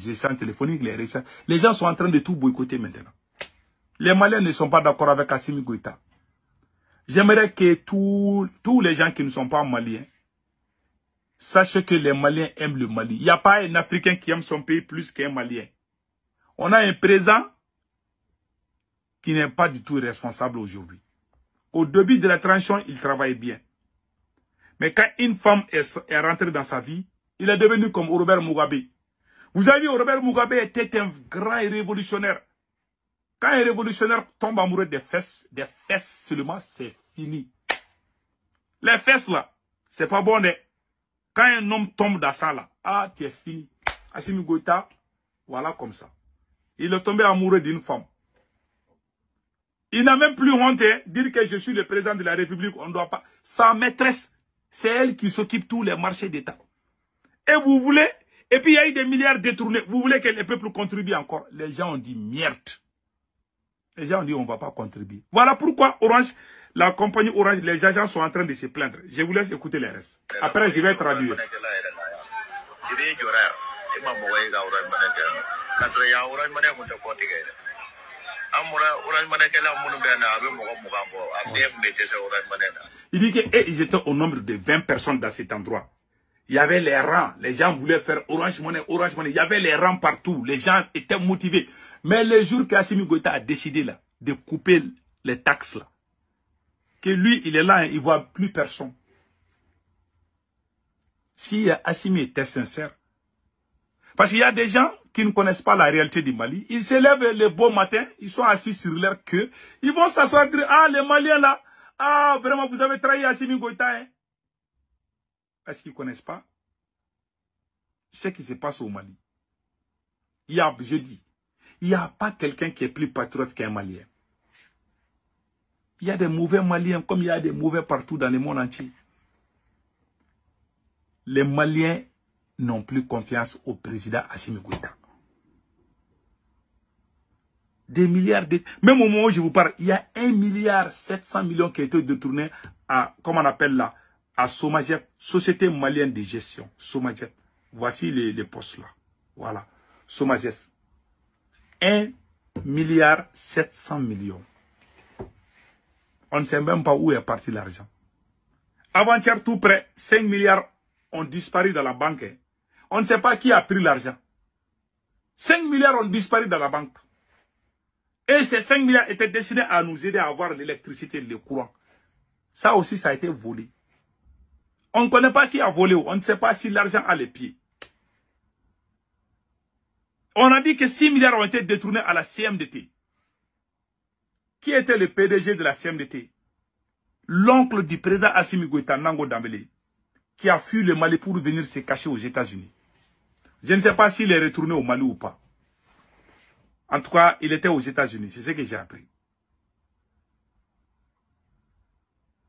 échanges téléphoniques, les recherches. Les gens sont en train de tout boycotter maintenant. Les Maliens ne sont pas d'accord avec Assimi Goïta. J'aimerais que tous les gens qui ne sont pas maliens sachent que les Maliens aiment le Mali. Il n'y a pas un Africain qui aime son pays plus qu'un Malien. On a un président qui n'est pas du tout responsable aujourd'hui. Au début de la transition, il travaille bien. Mais quand une femme est rentrée dans sa vie, il est devenu comme Robert Mugabe. Vous avez vu, Robert Mugabe était un grand révolutionnaire. Quand un révolutionnaire tombe amoureux des fesses seulement, c'est fini. Les fesses là, c'est pas bon. Quand un homme tombe dans ça là, ah, tu es fini. Assimi Goïta, voilà comme ça. Il est tombé amoureux d'une femme. Il n'a même plus honte de dire que je suis le président de la République, on ne doit pas. Sa maîtresse, c'est elle qui s'occupe de tous les marchés d'État. Et vous voulez, et puis il y a eu des milliards détournés, vous voulez que les peuples contribuent encore. Les gens ont dit merde. Les gens ont dit on ne va pas contribuer. Voilà pourquoi Orange, la compagnie Orange, les agents sont en train de se plaindre. Je vous laisse écouter les restes. Après, je vais traduire. Il dit qu'ils étaient au nombre de 20 personnes dans cet endroit. Il y avait les rangs. Les gens voulaient faire Orange Money, Orange Money. Il y avait les rangs partout. Les gens étaient motivés. Mais le jour qu'Assimi Goïta a décidé là, de couper les taxes là, que lui, il est là, il ne voit plus personne. Si Assimi était sincère, parce qu'il y a des gens qui ne connaissent pas la réalité du Mali, ils se lèvent le beau matin, ils sont assis sur leur queue, ils vont s'asseoir et dire, ah, les Maliens là, ah, vraiment, vous avez trahi Assimi Goïta, hein. Est-ce qu'ils ne connaissent pas ce qui se passe au Mali? Je dis, il n'y a pas quelqu'un qui est plus patriote qu'un Malien. Il y a des mauvais Maliens comme il y a des mauvais partout dans le monde entier. Les Maliens n'ont plus confiance au président Assimi Goïta. Des milliards de... Même au moment où je vous parle, il y a 1,7 milliard qui a été détourné à, comment on appelle là, à Somagep, Société Malienne de Gestion. Somagep. Voici les postes là. Voilà. Somagep. 1,7 milliard. On ne sait même pas où est parti l'argent. Avant-hier, tout près, 5 milliards ont disparu dans la banque. On ne sait pas qui a pris l'argent. 5 milliards ont disparu dans la banque. Et ces 5 milliards étaient destinés à nous aider à avoir l'électricité, le courant. Ça aussi, ça a été volé. On ne connaît pas qui a volé. On ne sait pas si l'argent a les pieds. On a dit que 6 milliards ont été détournés à la CMDT. Qui était le PDG de la CMDT? L'oncle du président Assimi Goïta, Nango Dambélé, qui a fui le Mali pour venir se cacher aux États-Unis. Je ne sais pas s'il est retourné au Mali ou pas. En tout cas, il était aux États-Unis. C'est ce que j'ai appris.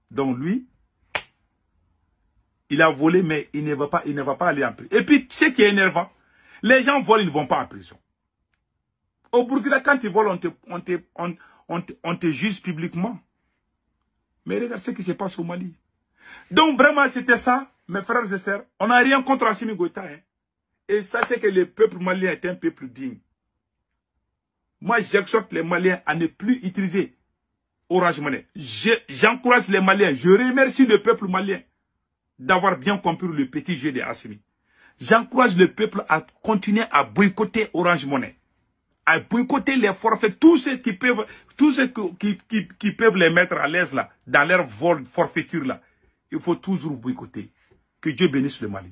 Donc lui, il a volé, mais il ne va pas aller en prison. Et puis, ce qui est énervant, les gens volent, ils ne vont pas en prison. Au Burkina, quand ils volent, on te juge publiquement. Mais regarde ce qui se passe au Mali. Donc vraiment, c'était ça, mes frères et sœurs. On n'a rien contre Assimi Goïta. Hein. Et sachez que le peuple malien est un peuple digne. Moi, j'exhorte les Maliens à ne plus utiliser Orange Money. J'encourage les Maliens. Je remercie le peuple malien d'avoir bien compris le petit jeu de Assimi. J'encourage le peuple à continuer à boycotter Orange Money. À boycotter les forfaits, tous ceux qui peuvent les mettre à l'aise là, dans leur forfaiture là. Il faut toujours boycotter. Que Dieu bénisse le Mali.